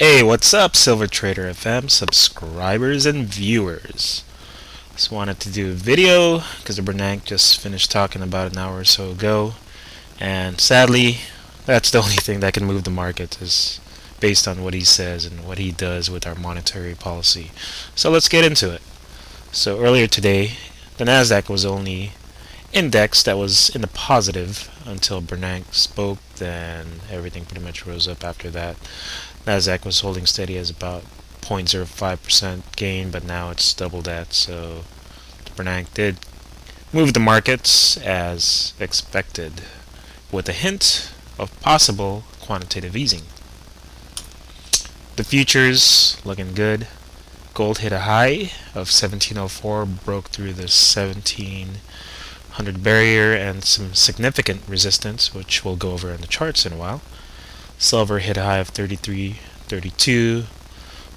Hey, what's up, Silver Trader FM subscribers and viewers? Just wanted to do a video because the Bernanke just finished talking about an hour or so ago, and sadly, that's the only thing that can move the market is based on what he says and what he does with our monetary policy. So let's get into it. So earlier today, the Nasdaq was the only index that was in the positive until Bernanke spoke. Then everything pretty much rose up after that. Nasdaq was holding steady as about 0.05% gain, but now it's double that. So Bernanke did move the markets as expected, with a hint of possible quantitative easing. The futures looking good. Gold hit a high of 1704, broke through the 1700 barrier and some significant resistance, which we'll go over in the charts in a while. Silver hit a high of 33.32.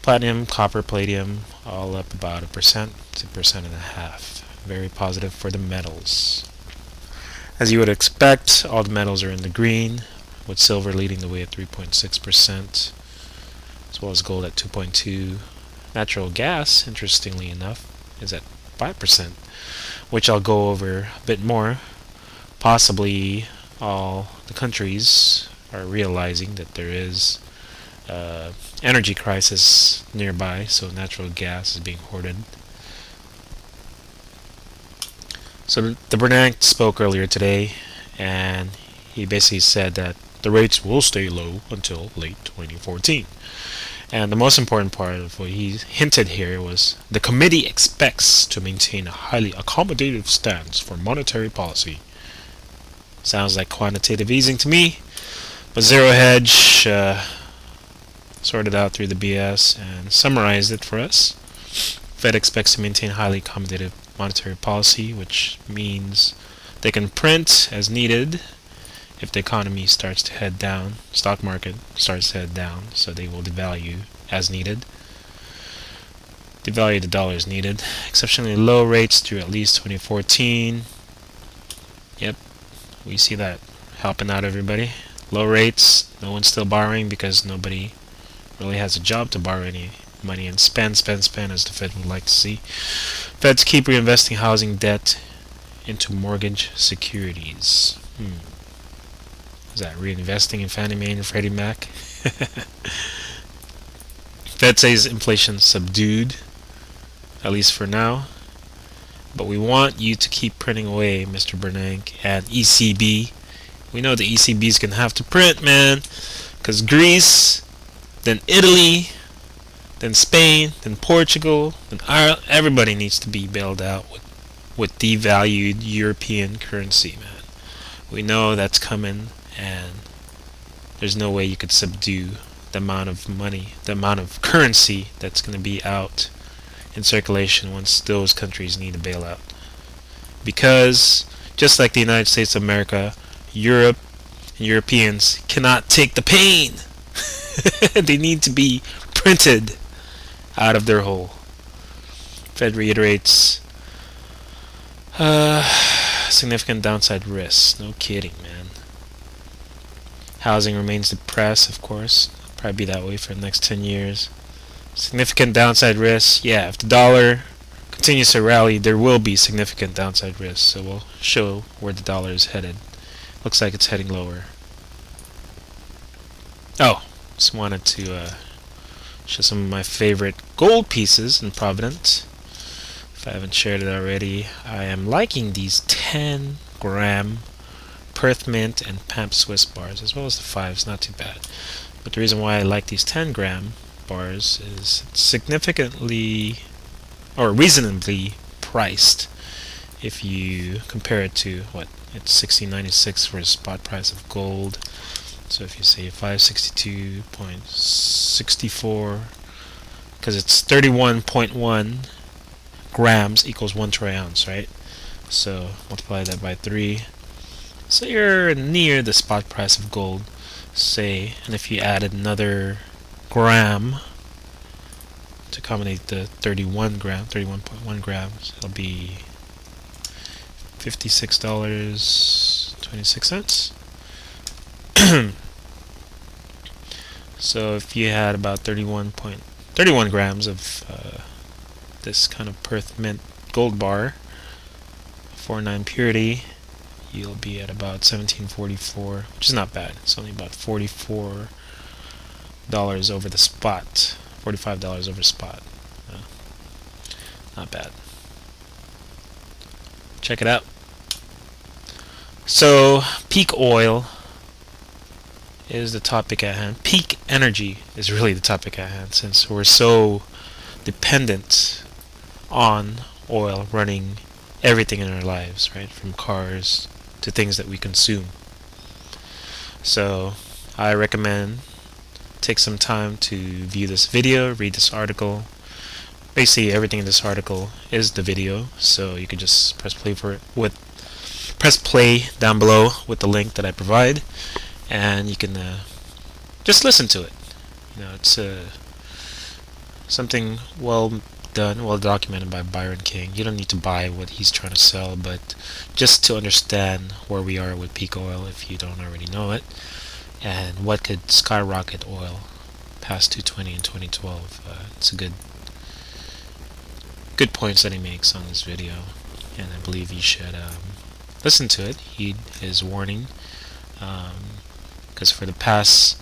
Platinum, copper, palladium, all up about 1% to 1.5%. Very positive for the metals. As you would expect, all the metals are in the green, with silver leading the way at 3.6%, as well as gold at 2.2%. Natural gas, interestingly enough, is at 5%, which I'll go over a bit more. Possibly all the countries are realizing that there is energy crisis nearby, so natural gas is being hoarded. So the Bernanke spoke earlier today, and he basically said that the rates will stay low until late 2014. And the most important part of what he hinted here was the committee expects to maintain a highly accommodative stance for monetary policy. Sounds like quantitative easing to me, but Zero Hedge sorted out through the BS and summarized it for us. Fed expects to maintain highly accommodative monetary policy, which means they can print as needed if the economy starts to head down, stock market starts to head down, so they will devalue as needed. Devalue the dollar as needed. Exceptionally low rates through at least 2014. Yep, we see that helping out everybody. Low rates, no one's still borrowing because nobody really has a job to borrow any money and spend as the Fed would like to see. Feds keep reinvesting housing debt into mortgage securities. Is that reinvesting in Fannie Mae and Freddie Mac? Fed says inflation subdued, at least for now. But we want you to keep printing away, Mr. Bernanke, and ECB. We know the ECB is going to have to print, man, because Greece, then Italy, then Spain, then Portugal, then Ireland, everybody needs to be bailed out with devalued European currency, man. We know that's coming, and there's no way you could subdue the amount of money, the amount of currency that's going to be out in circulation once those countries need a bailout. Because just like the United States of America, Europe and Europeans cannot take the pain. They need to be printed out of their hole. Fed reiterates significant downside risks. No kidding, man. Housing remains depressed, of course. It'll probably be that way for the next 10 years. Significant downside risks. Yeah, if the dollar continues to rally, there will be significant downside risks. So we'll show where the dollar is headed. Looks like it's heading lower. Oh, just wanted to show some of my favorite gold pieces in Provident. If I haven't shared it already, I am liking these 10-gram Perth Mint and Pamp Swiss bars, as well as the 5s, not too bad. But the reason why I like these 10-gram bars is it's significantly or reasonably priced if you compare it to what it's $16.96 for a spot price of gold. So if you say 562.64, because it's 31.1 grams equals 1 troy ounce, right? So multiply that by 3. So you're near the spot price of gold, say, and if you added another gram to accommodate the 31.1 grams, it'll be $56.26. So if you had about 31 grams of this kind of Perth Mint gold bar, 4.9 purity, you'll be at about $17.44, which is not bad. It's only about $44 over the spot, $45 over spot. Not bad. Check it out. So peak oil is the topic at hand. Peak energy is really the topic at hand, since we're so dependent on oil running everything in our lives, right? From cars to things that we consume. So I recommend take some time to view this video, read this article. Basically everything in this article is the video, so you could just press play down below with the link that I provide, and you can just listen to it. It's something well done, well documented by Byron King. You don't need to buy what he's trying to sell, but just to understand where we are with peak oil, if you don't already know it, and what could skyrocket oil past 220 in 2012. It's a good points that he makes on this video, and I believe you should listen to it, heed his warning, because for the past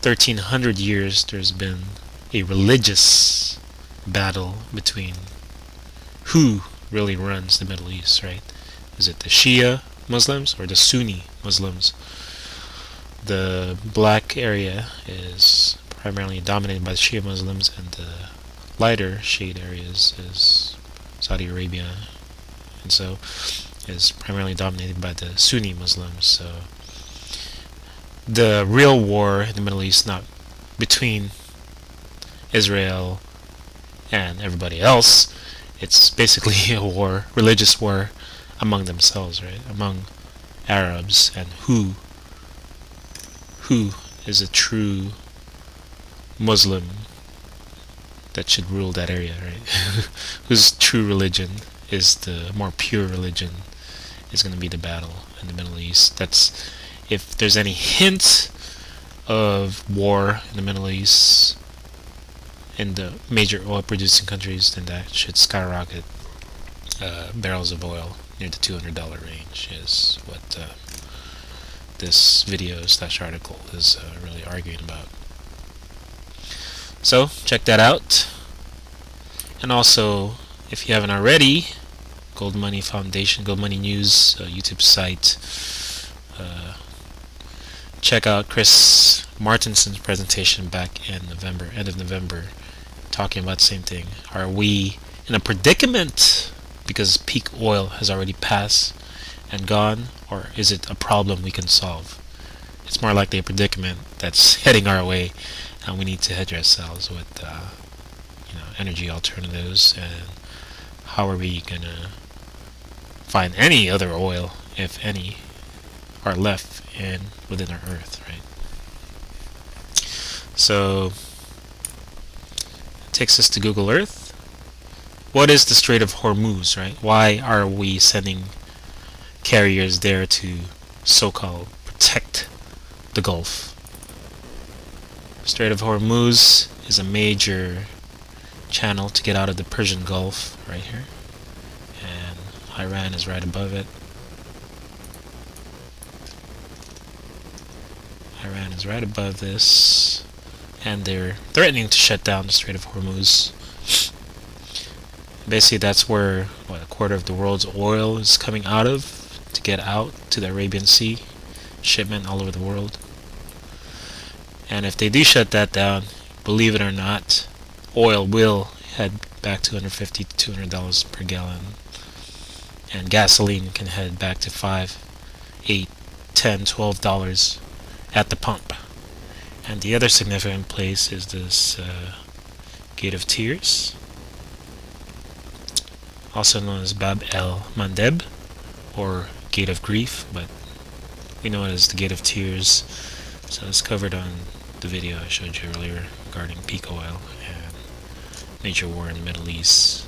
1300 years there's been a religious battle between who really runs the Middle East, right? Is it the Shia Muslims or the Sunni Muslims? The black area is primarily dominated by the Shia Muslims, and the lighter shade areas is Saudi Arabia, and so is primarily dominated by the Sunni Muslims. So the real war in the Middle East, not between Israel and everybody else, it's basically a war, religious war among themselves, right? Among Arabs, and who is a true Muslim that should rule that area, right? Whose true religion is the more pure religion is going to be the battle in the Middle East. That's, if there's any hint of war in the Middle East in the major oil producing countries, then that should skyrocket barrels of oil near the $200 range, is what this video / article is really arguing about. So check that out, and also if you haven't already, Gold Money Foundation, Gold Money News YouTube site, check out Chris Martenson's presentation back in November, end of November, talking about the same thing. Are we in a predicament because peak oil has already passed and gone, or is it a problem we can solve? It's more likely a predicament that's heading our way, and we need to hedge ourselves with energy alternatives. And how are we gonna find any other oil, if any, are left within our Earth, right? So it takes us to Google Earth. What is the Strait of Hormuz, right? Why are we sending carriers there to so-called protect the Gulf? Strait of Hormuz is a major channel to get out of the Persian Gulf, right here, and Iran is right above it. Iran is right above this, and they're threatening to shut down the Strait of Hormuz. Basically, that's where a quarter of the world's oil is coming out of to get out to the Arabian Sea, shipment all over the world. And if they do shut that down, believe it or not, oil will head back to $150 to $200 per gallon, and gasoline can head back to $5, $8, $10, $12 at the pump. And the other significant place is this Gate of Tears, also known as Bab el Mandeb, or Gate of Grief, but we know it as the Gate of Tears. So it's covered on the video I showed you earlier regarding peak oil and major war in the Middle East.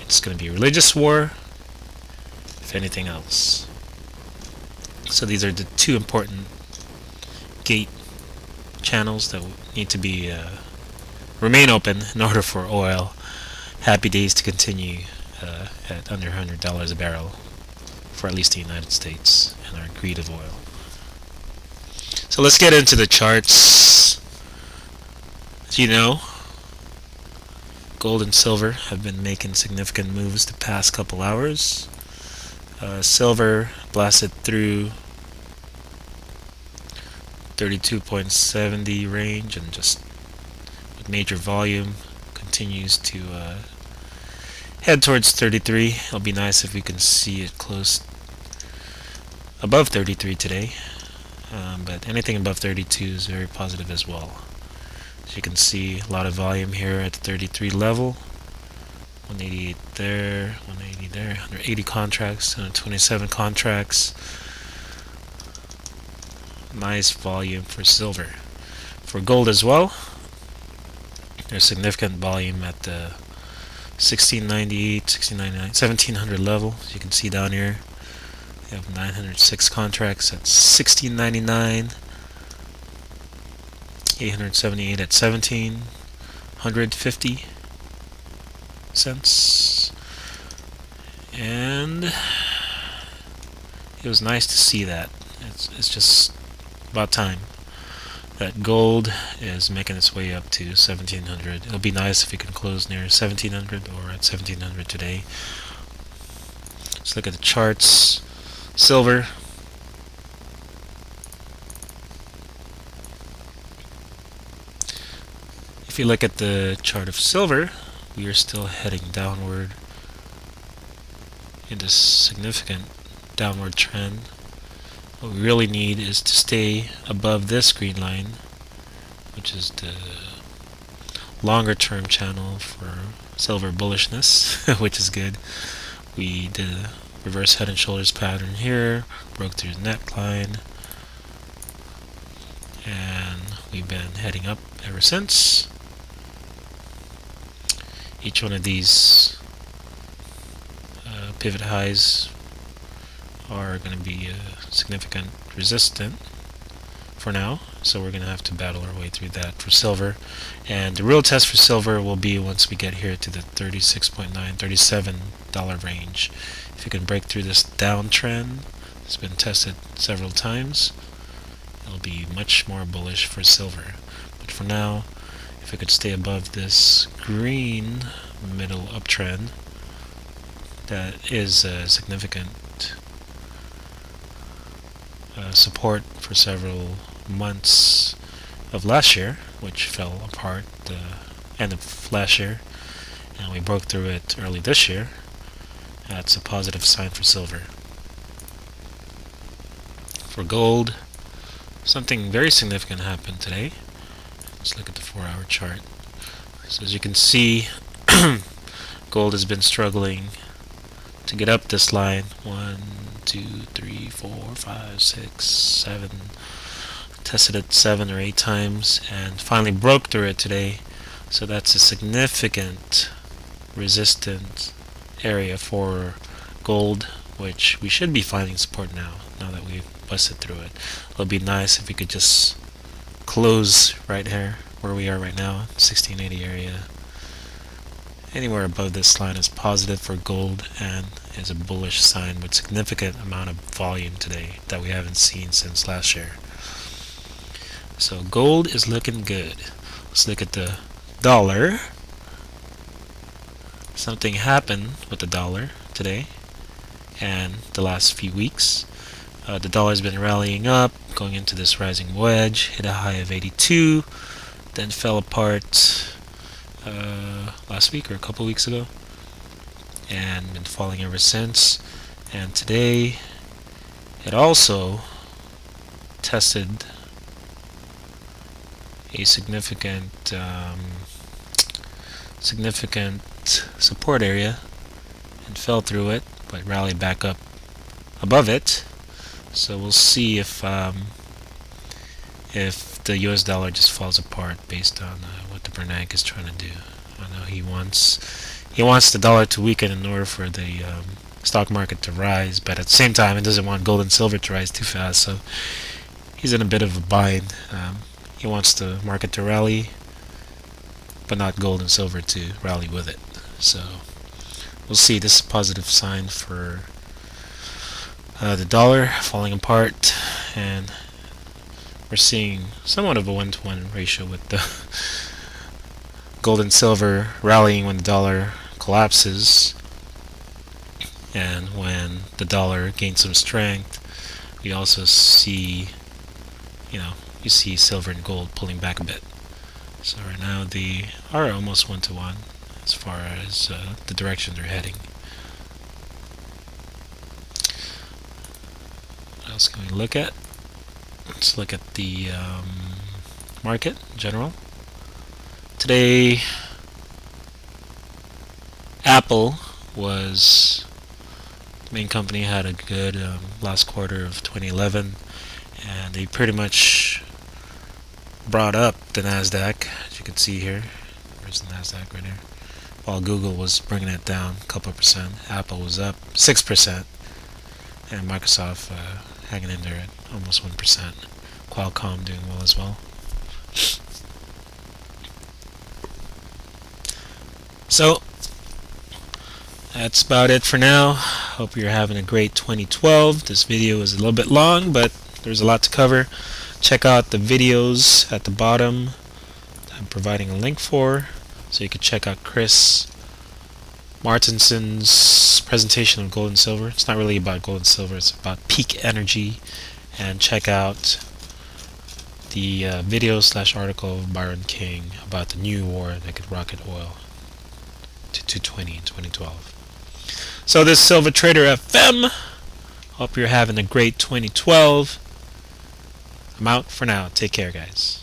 It's going to be a religious war, if anything else. So these are the two important gate channels that need to be remain open in order for oil happy days to continue at under $100 a barrel for at least the United States and our greed of oil. So let's get into the charts. As you know, gold and silver have been making significant moves the past couple hours. Silver blasted through 32.70 range and just with major volume continues to head towards 33. It'll be nice if we can see it close above 33 today, but anything above 32 is very positive as well. As you can see, a lot of volume here at the 33 level. 188 there, 180 there, 180 contracts, 127 contracts. Nice volume for silver. For gold as well, there's significant volume at the 1698, 1699, 1700 level. As you can see down here, we have 906 contracts at 1699, 878 at 1750 cents, and it was nice to see that. It's just about time that gold is making its way up to 1700. It'll be nice if we can close near 1700 or at 1700 today. Let's look at the charts. Silver, if you look at the chart of silver, we are still heading downward in this significant downward trend. What we really need is to stay above this green line, which is the longer term channel for silver bullishness, which is good. We did a reverse head and shoulders pattern here, broke through the neckline, and we've been heading up ever since. Each one of these pivot highs are going to be significant resistant for now, so we're going to have to battle our way through that for silver. And the real test for silver will be once we get here to the $36.9, $37 range. If you can break through this downtrend, it's been tested several times, it'll be much more bullish for silver. But for now, if we could stay above this green middle uptrend, that is a significant support for several months of last year, which fell apart the end of last year, and we broke through it early this year. That's a positive sign for silver. For gold, something very significant happened today. Let's look at the 4-hour chart. So as you can see, gold has been struggling to get up this line. 1, 2, 3, 4, 5, 6, 7. Tested it 7 or 8 times and finally broke through it today. So that's a significant resistance area for gold, which we should be finding support now that we've busted through it. It'll be nice if we could just close right here where we are right now, 1680 area. Anywhere above this line is positive for gold and is a bullish sign with significant amount of volume today that we haven't seen since last year. So gold is looking good. Let's look at the dollar. Something happened with the dollar today and the last few weeks. The dollar's been rallying up, going into this rising wedge, hit a high of 82, then fell apart last week or a couple weeks ago, and been falling ever since. And today it also tested a significant support area and fell through it, but rallied back up above it. So we'll see if the US dollar just falls apart based on what the Bernanke is trying to do. I know he wants the dollar to weaken in order for the stock market to rise, but at the same time, he doesn't want gold and silver to rise too fast. So he's in a bit of a bind. He wants the market to rally, but not gold and silver to rally with it. So we'll see. This is a positive sign for the dollar falling apart, and we're seeing somewhat of a 1-to-1 ratio with the gold and silver rallying when the dollar collapses, and when the dollar gains some strength, we also see, you see silver and gold pulling back a bit. So right now they are almost 1-to-1 as far as the direction they're heading. What else can we look at? Let's look at the market in general. Today, Apple was the main company, had a good last quarter of 2011, and they pretty much brought up the Nasdaq, as you can see here. Where's the Nasdaq? Right here. While Google was bringing it down a couple of percent, Apple was up 6%, and Microsoft hanging in there at almost 1%. Qualcomm doing well as well. So that's about it for now. Hope you're having a great 2012. This video is a little bit long, but there's a lot to cover. Check out the videos at the bottom I'm providing a link for, so you can check out Chris Martenson's presentation of gold and silver. It's not really about gold and silver, it's about peak energy. And check out the video/article of Byron King about the new war that could rocket oil to 220 in 2012. So this is Silver Trader FM. Hope you're having a great 2012. I'm out for now. Take care, guys.